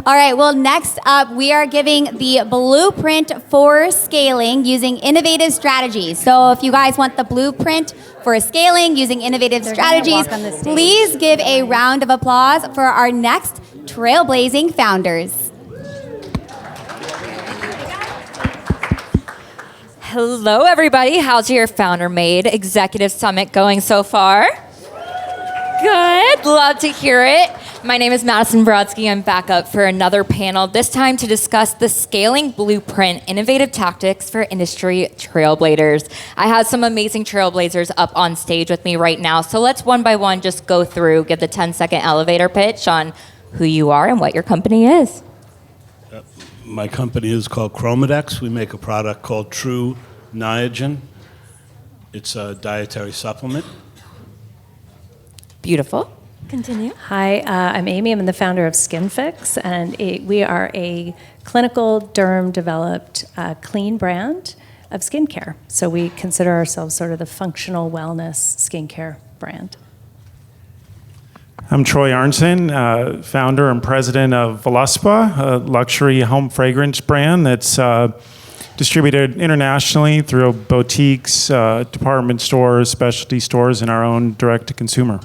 All right, well, next up, we are giving the blueprint for scaling using innovative strategies. So if you guys want the blueprint for scaling using innovative strategies, please give a round of applause for our next Trailblazing founders. Hello, everybody. How's your Founder Made Executive Summit going so far? Good. Love to hear it. My name is Madison Brodsky. I'm back up for another panel, this time to discuss the scaling blueprint, innovative tactics for industry trailblazers. I have some amazing trailblazers up on stage with me right now, so let's one by one just go through, give the 10-second elevator pitch on who you are and what your company is. My company is called ChromaDex. We make a product called True Niagen. It's a dietary supplement. Beautiful. Continue. Hi, I'm Amy. I'm the founder of Skinfix, and we are a clinical derm-developed clean brand of skincare. So we consider ourselves sort of the functional wellness skincare brand. I'm Troy Arntsen, founder and president of Voluspa, a luxury home fragrance brand that's distributed internationally through boutiques, department stores, specialty stores, and our own direct-to-consumer.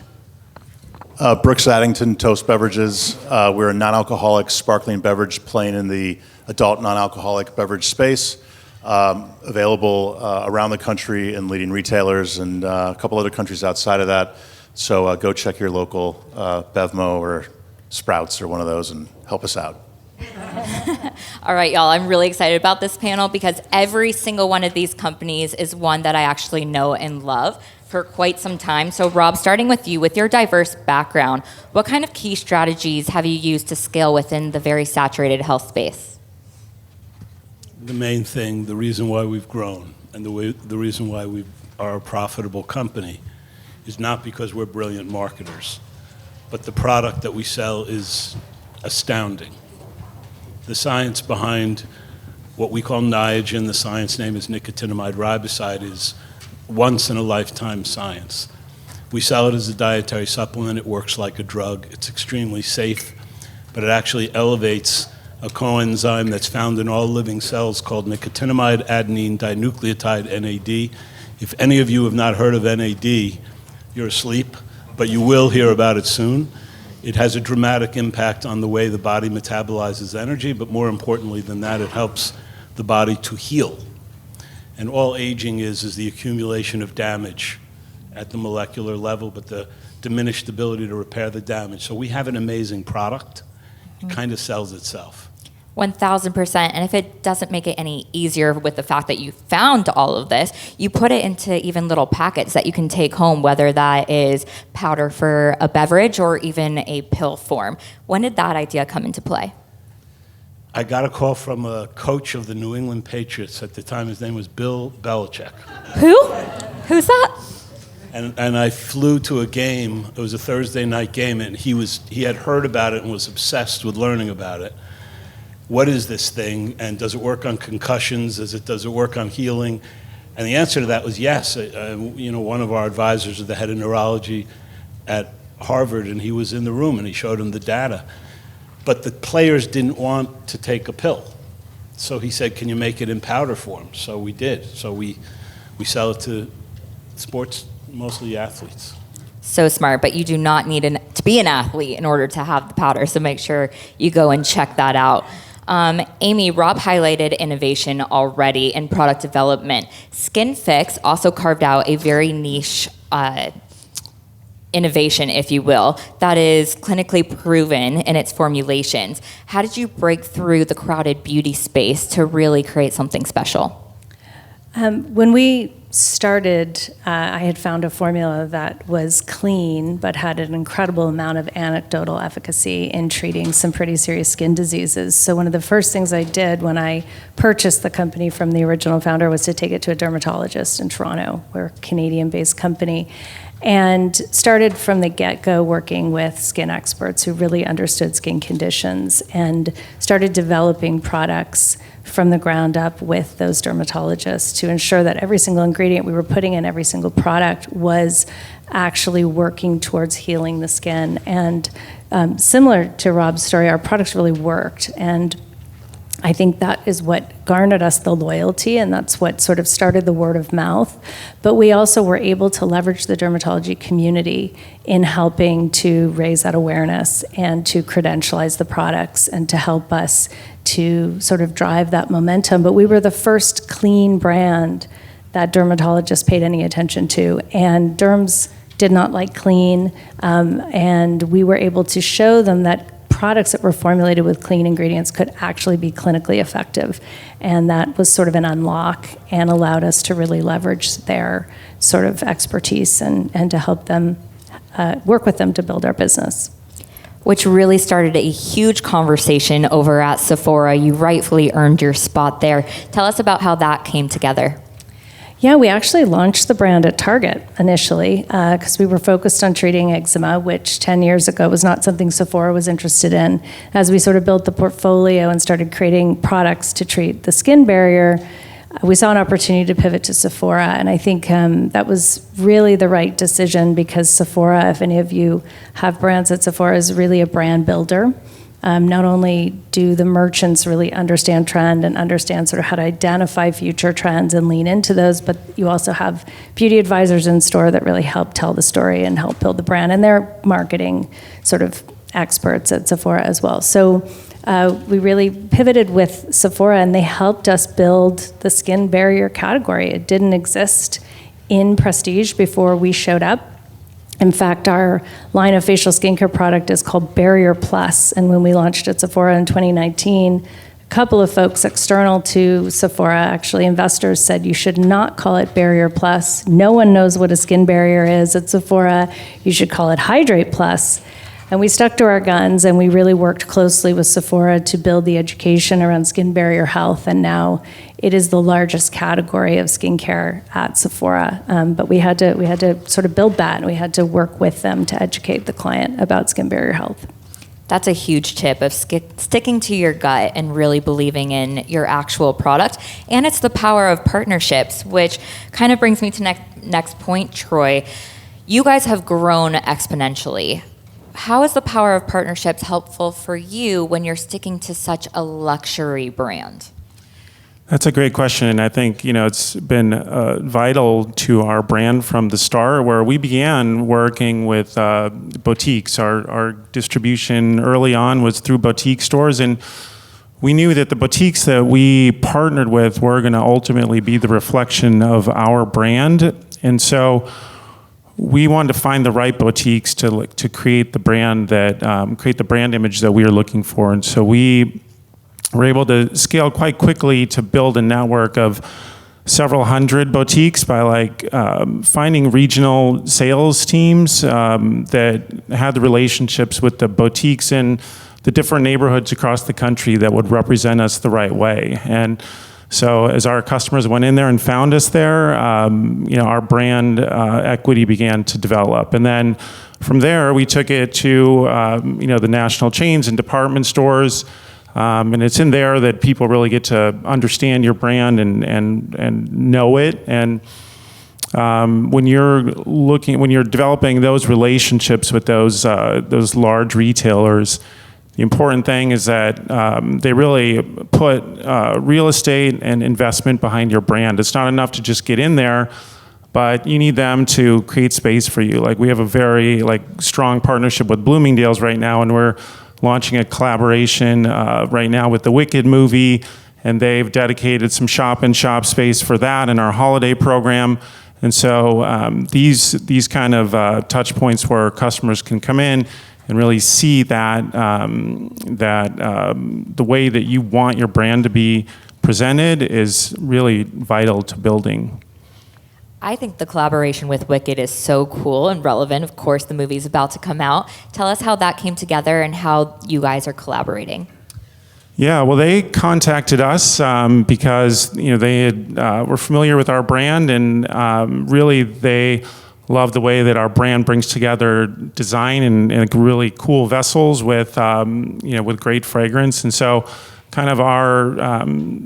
Brooks Addington, TÖST Beverages. We're a non-alcoholic sparkling beverage playing in the adult non-alcoholic beverage space. Available around the country in leading retailers and a couple other countries outside of that. So go check your local Bevmo or Sprouts or one of those and help us out. All right, y'all, I'm really excited about this panel because every single one of these companies is one that I actually know and love for quite some time. So Rob, starting with you, with your diverse background, what kind of key strategies have you used to scale within the very saturated health space? The main thing, the reason why we've grown and the reason why we are a profitable company is not because we're brilliant marketers, but the product that we sell is astounding. The science behind what we call Niagen, the science name is nicotinamide riboside, is once-in-a-lifetime science. We sell it as a dietary supplement. It works like a drug. It's extremely safe, but it actually elevates a coenzyme that's found in all living cells called nicotinamide adenine dinucleotide, NAD. If any of you have not heard of NAD, you're asleep, but you will hear about it soon. It has a dramatic impact on the way the body metabolizes energy, but more importantly than that, it helps the body to heal. And all aging is the accumulation of damage at the molecular level, but the diminished ability to repair the damage. So we have an amazing product. It kind of sells itself. 1,000%. And if it doesn't make it any easier with the fact that you found all of this, you put it into even little packets that you can take home, whether that is powder for a beverage or even a pill form. When did that idea come into play? I got a call from a coach of the New England Patriots. At the time, his name was Bill Belichick. Who? Who's that? And I flew to a game. It was a Thursday night game, and he had heard about it and was obsessed with learning about it. What is this thing, and does it work on concussions? Does it work on healing? And the answer to that was yes. One of our advisors is the head of neurology at Harvard, and he was in the room, and he showed him the data. But the players didn't want to take a pill. So he said, can you make it in powder form? So we did. So we sell it to sports, mostly athletes. So smart, but you do not need to be an athlete in order to have the powder, so make sure you go and check that out. Amy, Rob highlighted innovation already in product development. Skinfix also carved out a very niche innovation, if you will, that is clinically proven in its formulations. How did you break through the crowded beauty space to really create something special? When we started, I had found a formula that was clean but had an incredible amount of anecdotal efficacy in treating some pretty serious skin diseases. So one of the first things I did when I purchased the company from the original founder was to take it to a dermatologist in Toronto. We're a Canadian-based company. And started from the get-go working with skin experts who really understood skin conditions and started developing products from the ground up with those dermatologists to ensure that every single ingredient we were putting in every single product was actually working towards healing the skin. And similar to Rob's story, our products really worked. And I think that is what garnered us the loyalty, and that's what sort of started the word of mouth. But we also were able to leverage the dermatology community in helping to raise that awareness and to credentialize the products and to help us to sort of drive that momentum. But we were the first clean brand that dermatologists paid any attention to, and derms did not like clean, and we were able to show them that products that were formulated with clean ingredients could actually be clinically effective. And that was sort of an unlock and allowed us to really leverage their sort of expertise and to help them work with them to build our business. Which really started a huge conversation over at Sephora. You rightfully earned your spot there. Tell us about how that came together. Yeah, we actually launched the brand at Target initially because we were focused on treating eczema, which 10 years ago was not something Sephora was interested in. As we sort of built the portfolio and started creating products to treat the skin barrier, we saw an opportunity to pivot to Sephora, and I think that was really the right decision because Sephora, if any of you have brands at Sephora, is really a brand builder. Not only do the merchants really understand trend and understand sort of how to identify future trends and lean into those, but you also have beauty advisors in store that really help tell the story and help build the brand, and they're marketing sort of experts at Sephora as well. So we really pivoted with Sephora, and they helped us build the skin barrier category. It didn't exist in prestige before we showed up. In fact, our line of facial skincare product is called Barrier Plus, and when we launched at Sephora in 2019, a couple of folks external to Sephora, actually investors, said you should not call it Barrier Plus. No one knows what a skin barrier is at Sephora. You should call it Hydrate Plus. And we stuck to our guns, and we really worked closely with Sephora to build the education around skin barrier health, and now it is the largest category of skincare at Sephora. But we had to sort of build that, and we had to work with them to educate the client about skin barrier health. That's a huge tip of sticking to your gut and really believing in your actual product. And it's the power of partnerships, which kind of brings me to next point, Troy. You guys have grown exponentially. How is the power of partnerships helpful for you when you're sticking to such a luxury brand? That's a great question, and I think it's been vital to our brand from the start, where we began working with boutiques. Our distribution early on was through boutique stores, and we knew that the boutiques that we partnered with were going to ultimately be the reflection of our brand, and so we wanted to find the right boutiques to create the brand create the brand image that we were looking for, and so we were able to scale quite quickly to build a network of several hundred boutiques by finding regional sales teams that had the relationships with the boutiques in the different neighborhoods across the country that would represent us the right way. And so as our customers went in there and found us there, our brand equity began to develop. And then from there, we took it to the national chains and department stores. And it's in there that people really get to understand your brand and know it. And when you're developing those relationships with those large retailers, the important thing is that they really put real estate and investment behind your brand. It's not enough to just get in there, but you need them to create space for you. We have a very strong partnership with Bloomingdale's right now, and we're launching a collaboration right now with the Wicked movie, and they've dedicated some shop-in-shop space for that in our holiday program. And so these kind of touch points where customers can come in and really see that the way that you want your brand to be presented is really vital to building. I think the collaboration with Wicked is so cool and relevant. Of course, the movie's about to come out. Tell us how that came together and how you guys are collaborating. Yeah, well, they contacted us because they were familiar with our brand, and really they love the way that our brand brings together design and really cool vessels with with great fragrance. And so kind of our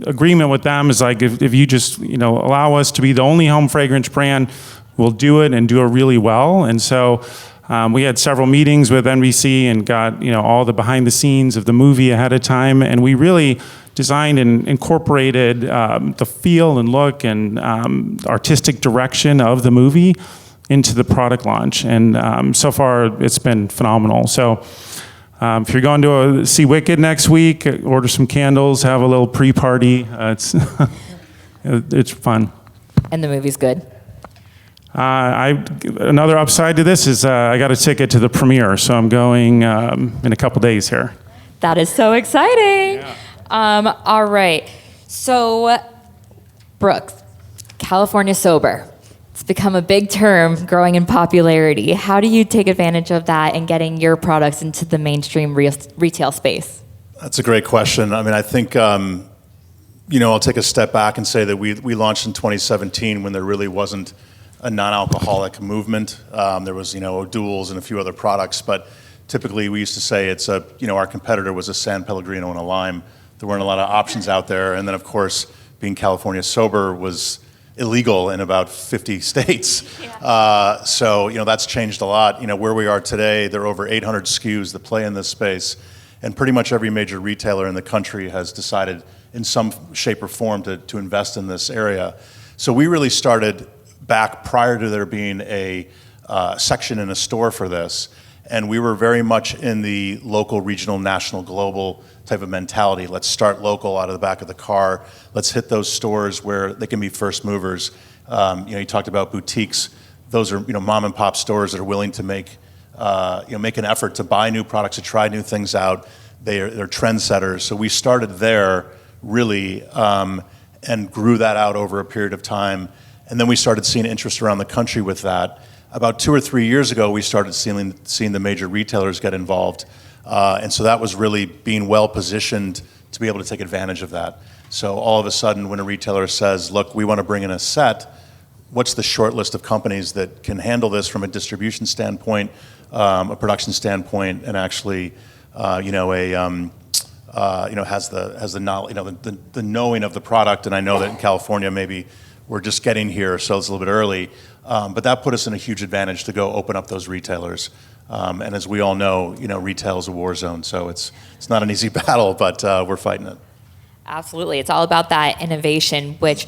agreement with them is if you just allow us to be the only home fragrance brand, we'll do it and do it really well. And so We had several meetings with NBC and got all the behind the scenes of the movie ahead of time, and we really designed and incorporated the feel and look and artistic direction of the movie into the product launch. And so far, it's been phenomenal. So if you're going to see Wicked next week, order some candles, have a little pre-party. It's fun. And the movie's good. Another upside to this is I got a ticket to the premiere, so I'm going in a couple days here. That is so exciting. Yeah. All right. So, Brooks, California sober. It's become a big term, growing in popularity. How do you take advantage of that and getting your products into the mainstream retail space? That's a great question. I mean, I think, I'll take a step back and say that we launched in 2017 when there really wasn't a non-alcoholic movement. There was, O'Doul's and a few other products, but typically we used to say our competitor was a San Pellegrino and a lime. There weren't a lot of options out there. And then, of course, being California sober was illegal in about 50 states. Yeah. So that's changed a lot. Where we are today, there are over 800 SKUs that play in this space, and pretty much every major retailer in the country has decided in some shape or form to invest in this area. So we really started back prior to there being a section in a store for this, and we were very much in the local, regional, national, global type of mentality. Let's start local out of the back of the car. Let's hit those stores where they can be first movers. You talked about boutiques. Those are mom and pop stores that are willing to make an effort to buy new products, to try new things out. They're trendsetters. So we started there really and grew that out over a period of time. And then we started seeing interest around the country with that. About 2 or 3 years ago, we started seeing the major retailers get involved. And so that was really being well positioned to be able to take advantage of that. So all of a sudden, when a retailer says, look, we want to bring in a set, what's the short list of companies that can handle this from a distribution standpoint, a production standpoint, and actually, has the knowledge, the knowing of the product. And I know that in California, maybe we're just getting here, so it's a little bit early. But that put us in a huge advantage to go open up those retailers. And as we all know, retail is a war zone, so it's not an easy battle, but we're fighting it. Absolutely. It's all about that innovation, which,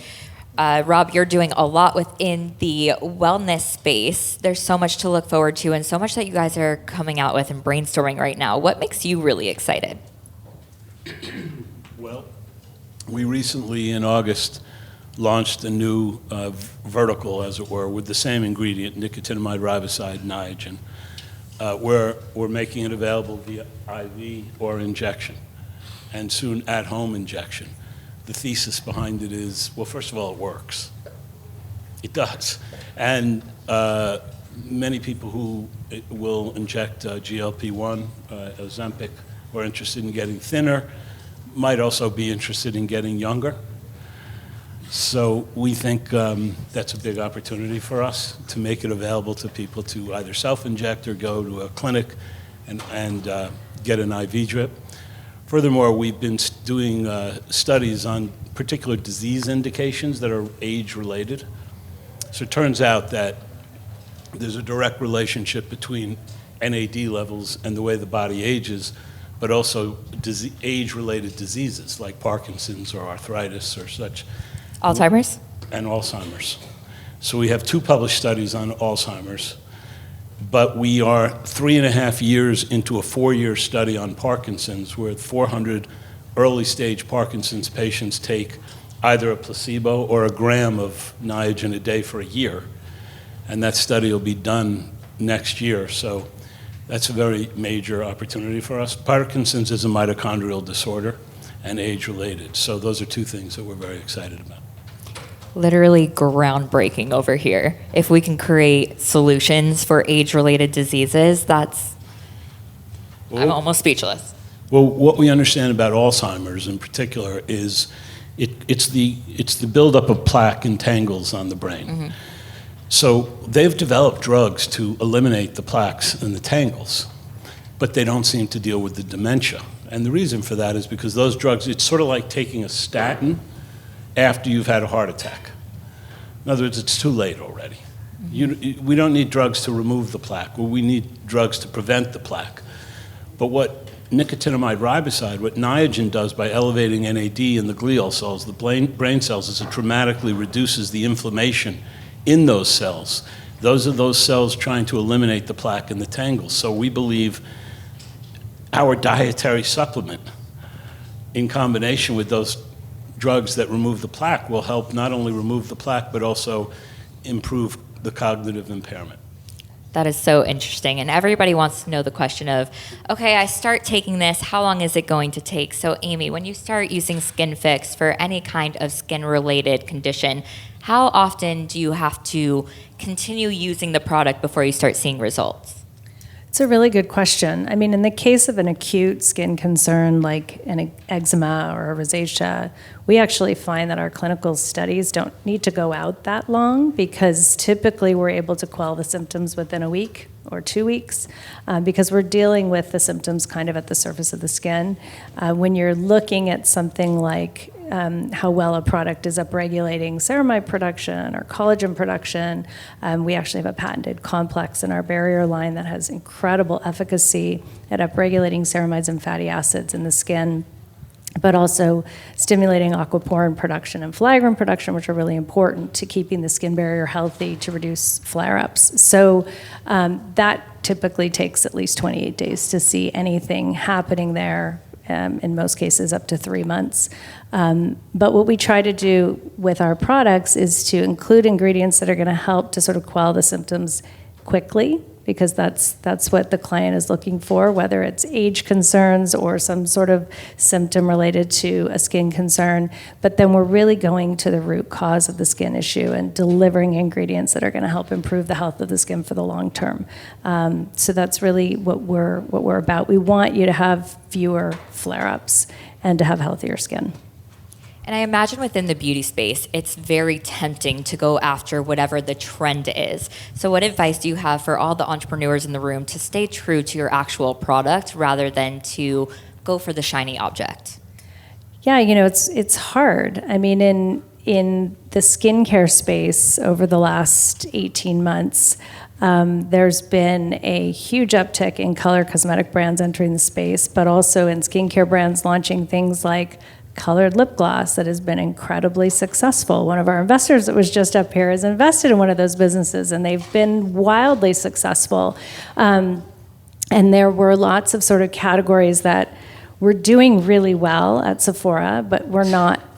Rob, you're doing a lot within the wellness space. There's so much to look forward to and so much that you guys are coming out with and brainstorming right now. What makes you really excited? Well, we recently, in August, launched a new vertical, as it were, with the same ingredient, nicotinamide riboside, Niagen. We're making it available via IV or injection, and soon at-home injection. The thesis behind it is, well, first of all, it works. It does. And many people who will inject GLP-1, Ozempic, who are interested in getting thinner, might also be interested in getting younger. So we think that's a big opportunity for us to make it available to people to either self-inject or go to a clinic and get an IV drip. Furthermore, we've been doing studies on particular disease indications that are age-related. So it turns out that there's a direct relationship between NAD levels and the way the body ages, but also age-related diseases like Parkinson's or arthritis or such. Alzheimer's? And Alzheimer's. So we have 2 published studies on Alzheimer's, but we are 3.5 years into a 4-year study on Parkinson's, where 400 early-stage Parkinson's patients take either a placebo or a gram of Niagen a day for a year, and that study will be done next year. So that's a very major opportunity for us. Parkinson's is a mitochondrial disorder and age-related, so those are 2 things that we're very excited about. Literally groundbreaking over here. If we can create solutions for age-related diseases, I'm almost speechless. Well, what we understand about Alzheimer's in particular is it's the buildup of plaque and tangles on the brain. Mm-hmm. So they've developed drugs to eliminate the plaques and the tangles, but they don't seem to deal with the dementia. And the reason for that is because those drugs, it's sort of like taking a statin after you've had a heart attack. In other words, it's too late already. We don't need drugs to remove the plaque. Well, we need drugs to prevent the plaque. But what nicotinamide riboside, what Niagen does by elevating NAD in the glial cells, the brain cells, is it dramatically reduces the inflammation in those cells. Those are those cells trying to eliminate the plaque and the tangles. So we believe our dietary supplement, in combination with those drugs that remove the plaque, will help not only remove the plaque, but also improve the cognitive impairment. That is so interesting. And everybody wants to know the question of, okay, I start taking this, how long is it going to take? So Amy, when you start using Skinfix for any kind of skin-related condition, how often do you have to continue using the product before you start seeing results? It's a really good question. I mean, in the case of an acute skin concern like an eczema or a rosacea, we actually find that our clinical studies don't need to go out that long because typically we're able to quell the symptoms within a week or 2 weeks because we're dealing with the symptoms kind of at the surface of the skin. When you're looking at something like how well a product is upregulating ceramide production or collagen production. We actually have a patented complex in our barrier line that has incredible efficacy at upregulating ceramides and fatty acids in the skin, but also stimulating aquaporin production and filaggrin production, which are really important to keeping the skin barrier healthy to reduce flare-ups. So that typically takes at least 28 days to see anything happening there. In most cases up to 3 months. But what we try to do with our products is to include ingredients that are going to help to sort of quell the symptoms quickly, because that's what the client is looking for, whether it's age concerns or some sort of symptom related to a skin concern. But then we're really going to the root cause of the skin issue and delivering ingredients that are going to help improve the health of the skin for the long term. So that's really what we're about. We want you to have fewer flare-ups and to have healthier skin. And I imagine within the beauty space, it's very tempting to go after whatever the trend is. So what advice do you have for all the entrepreneurs in the room to stay true to your actual product rather than to go for the shiny object? Yeah, it's hard. I mean, in the skincare space over the last 18 months, there's been a huge uptick in color cosmetic brands entering the space, but also in skincare brands launching things like colored lip gloss that has been incredibly successful. One of our investors that was just up here has invested in one of those businesses, and they've been wildly successful. And there were lots of sort of categories that were doing really well at Sephora, but we're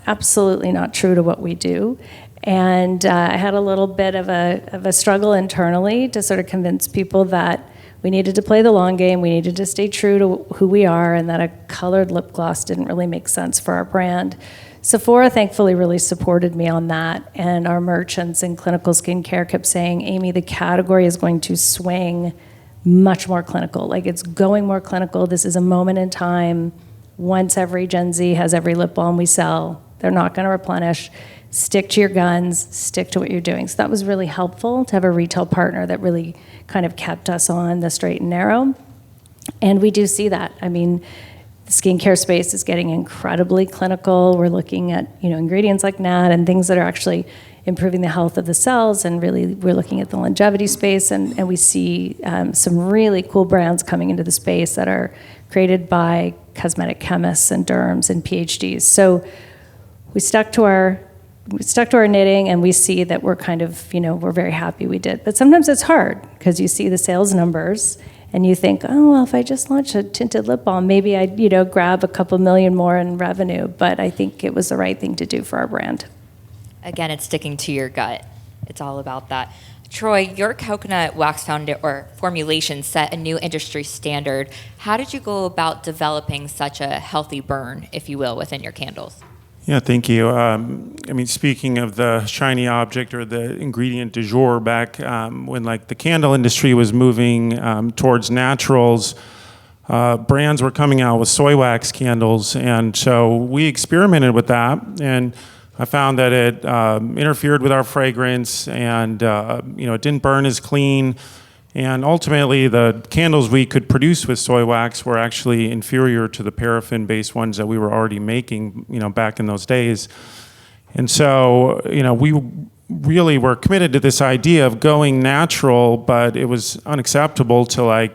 absolutely not true to what we do. And I had a little bit of a struggle internally to sort of convince people that we needed to play the long game, we needed to stay true to who we are, and that a colored lip gloss didn't really make sense for our brand. Sephora thankfully really supported me on that, and our merchants in clinical skincare kept saying, Amy, the category is going to swing much more clinical. Like, it's going more clinical. This is a moment in time. Once every Gen Z has every lip balm we sell, they're not going to replenish. Stick to your guns, stick to what you're doing. So that was really helpful to have a retail partner that really kind of kept us on the straight and narrow. And we do see that. I mean, the skincare space is getting incredibly clinical. We're looking at ingredients like NAD and things that are actually improving the health of the cells, and really we're looking at the longevity space, and we see some really cool brands coming into the space that are created by cosmetic chemists and derms and PhDs. So we stuck to our knitting, and we see that we're kind of, we're very happy we did. But sometimes it's hard because you see the sales numbers and you think, oh, well, if I just launch a tinted lip balm, maybe I'd, grab a couple million more in revenue. But I think it was the right thing to do for our brand. Again, it's sticking to your gut. It's all about that. Troy, your coconut wax formulation set a new industry standard. How did you go about developing such a healthy burn, if you will, within your candles? Yeah, thank you. Speaking of the shiny object or the ingredient du jour, back when the candle industry was moving towards naturals, brands were coming out with soy wax candles, and so we experimented with that, and I found that it interfered with our fragrance, and it didn't burn as clean. And ultimately, the candles we could produce with soy wax were actually inferior to the paraffin-based ones that we were already making, back in those days. And so, we really were committed to this idea of going natural, but it was unacceptable to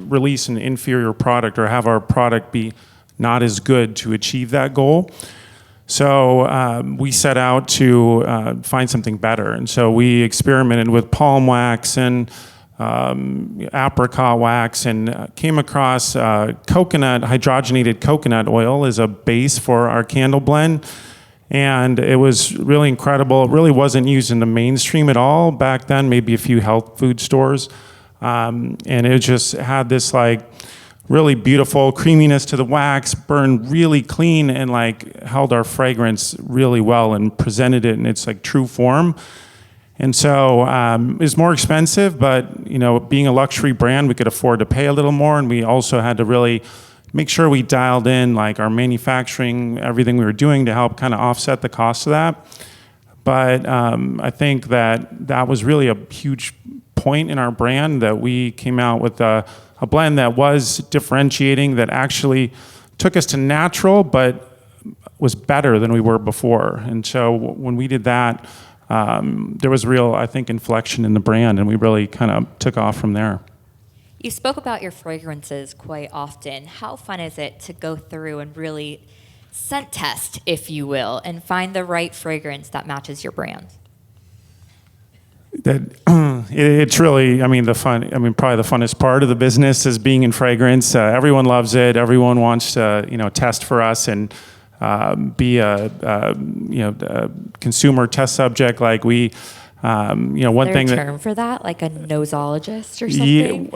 release an inferior product or have our product be not as good to achieve that goal. So we set out to find something better. And so we experimented with palm wax and apricot wax and came across hydrogenated coconut oil as a base for our candle blend. And it was really incredible. It really wasn't used in the mainstream at all back then, maybe a few health food stores. And it just had this really beautiful creaminess to the wax, burned really clean, and held our fragrance really well and presented it in its true form. And so it's more expensive, but being a luxury brand, we could afford to pay a little more, and we also had to really make sure we dialed in our manufacturing, everything we were doing to help kind of offset the cost of that. But I think that was really a huge point in our brand, that we came out with a blend that was differentiating, that actually took us to natural, but was better than we were before. And so when we did that, there was real, I think, inflection in the brand, and we really kind of took off from there. You spoke about your fragrances quite often. How fun is it to go through and really scent test, if you will, and find the right fragrance that matches your brand? It's really, probably the funnest part of the business is being in fragrance. Everyone loves it. Everyone wants to, test for us and be a consumer test subject. One thing Is there a term for that, like a nosologist or something?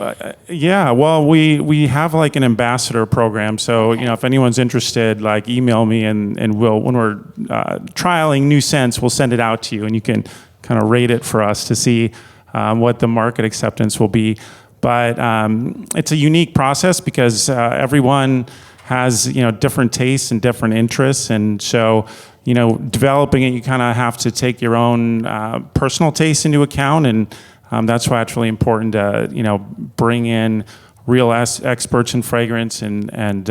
Yeah. Well, we have an ambassador program. So Okay. if anyone's interested, email me and we'll, when we're trialing new scents, we'll send it out to you and you can kind of rate it for us to see what the market acceptance will be. But it's a unique process because everyone has different tastes and different interests, and so developing it, you kind of have to take your own personal taste into account, and that's why it's really important to bring in real experts in fragrance and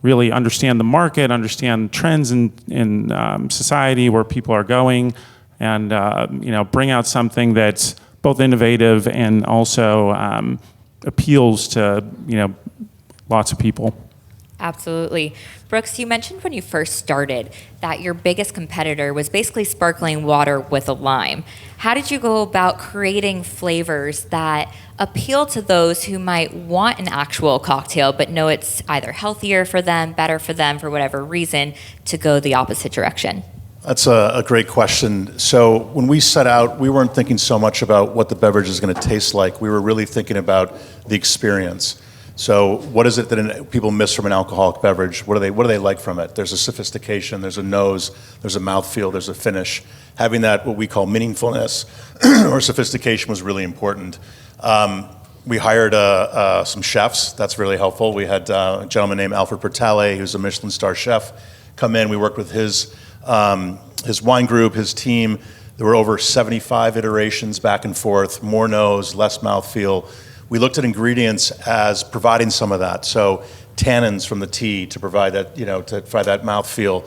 really understand the market, understand trends in society, where people are going, and bring out something that's both innovative and also appeals to lots of people. Absolutely. Brooks, you mentioned when you first started that your biggest competitor was basically sparkling water with a lime. How did you go about creating flavors that appeal to those who might want an actual cocktail but know it's either healthier for them, better for them, for whatever reason, to go the opposite direction? That's a great question. So when we set out, we weren't thinking so much about what the beverage is going to taste like. We were really thinking about the experience. So what is it that people miss from an alcoholic beverage? What do they like from it? There's a sophistication, there's a nose, there's a mouthfeel, there's a finish. Having that, what we call meaningfulness or sophistication, was really important. We hired some chefs. That's really helpful. We had a gentleman named Alfred Pertale, who's a Michelin star chef, come in. We worked with his wine group, his team. There were over 75 iterations back and forth, more nose, less mouthfeel. We looked at ingredients as providing some of that. So tannins from the tea to provide that, to provide that mouthfeel.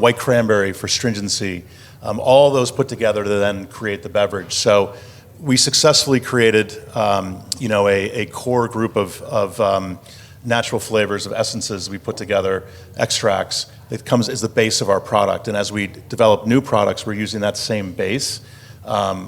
White cranberry for stringency. All those put together to then create the beverage. So we successfully created, a core group of natural flavors, of essences we put together, extracts. It comes as the base of our product. And as we develop new products, we're using that same base,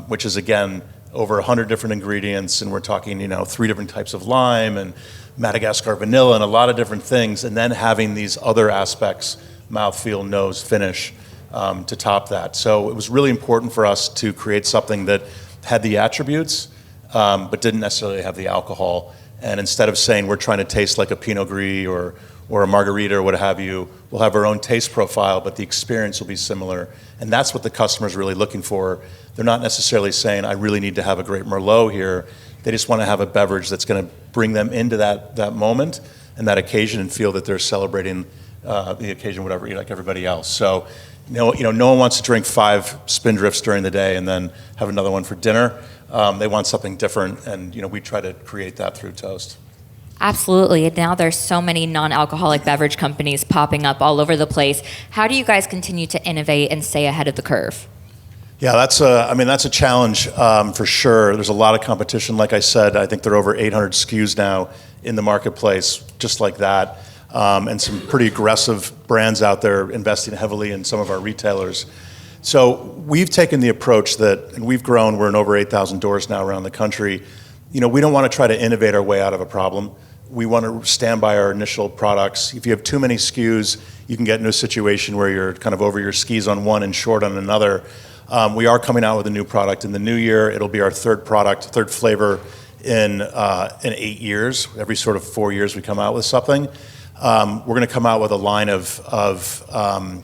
which is, again, over 100 different ingredients, and we're talking, 3 different types of lime and Madagascar vanilla and a lot of different things, and then having these other aspects, mouthfeel, nose, finish, to top that. So it was really important for us to create something that had the attributes, but didn't necessarily have the alcohol. And instead of saying we're trying to taste like a Pinot Gris or a margarita or what have you, we'll have our own taste profile, but the experience will be similar. And that's what the customer's really looking for. They're not necessarily saying, I really need to have a great Merlot here. They just want to have a beverage that's going to bring them into that moment and that occasion and feel that they're celebrating the occasion, whatever, like everybody else. So, no one wants to drink 5 Spindrifts during the day and then have another one for dinner. They want something different, and we try to create that through TÖST. Absolutely. And now there's so many non-alcoholic beverage companies popping up all over the place. How do you guys continue to innovate and stay ahead of the curve? Yeah, that's a challenge for sure. There's a lot of competition. Like I said, I think there are over 800 SKUs now in the marketplace, just like that, and some pretty aggressive brands out there investing heavily in some of our retailers. So we've taken the approach that, and we've grown, we're in over 8,000 doors now around the country. We don't want to try to innovate our way out of a problem. We want to stand by our initial products. If you have too many SKUs, you can get into a situation where you're kind of over your skis on one and short on another. We are coming out with a new product in the new year. It'll be our third flavor in 8 years. Every sort of 4 years we come out with something. We're going to come out with a line of I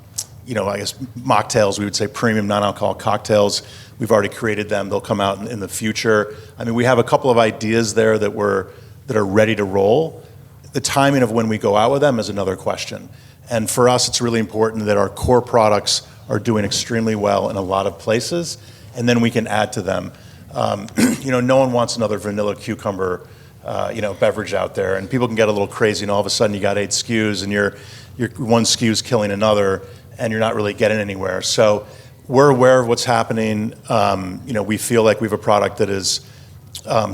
guess mocktails, we would say premium non-alcoholic cocktails. We've already created them. They'll come out in the future. I mean, we have a couple of ideas there that are ready to roll. The timing of when we go out with them is another question. And for us, it's really important that our core products are doing extremely well in a lot of places, and then we can add to them. No one wants another vanilla cucumber, beverage out there, and people can get a little crazy, and all of a sudden you got 8 SKUs, and your one SKU is killing another, and you're not really getting anywhere. So we're aware of what's happening. We feel like we have a product that is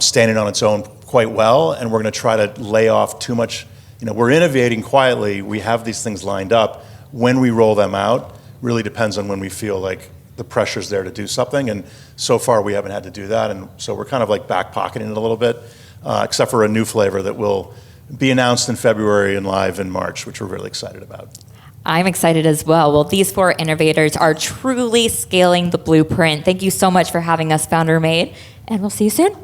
standing on its own quite well, and we're going to try to lay off too much. We're innovating quietly. We have these things lined up. When we roll them out really depends on when we feel like the pressure's there to do something, and so far we haven't had to do that, and so we're kind of like back pocketing it a little bit, except for a new flavor that will be announced in February and live in March, which we're really excited about. I'm excited as well. Well, these 4 innovators are truly scaling the blueprint. Thank you so much for having us, Founder Made, and we'll see you soon.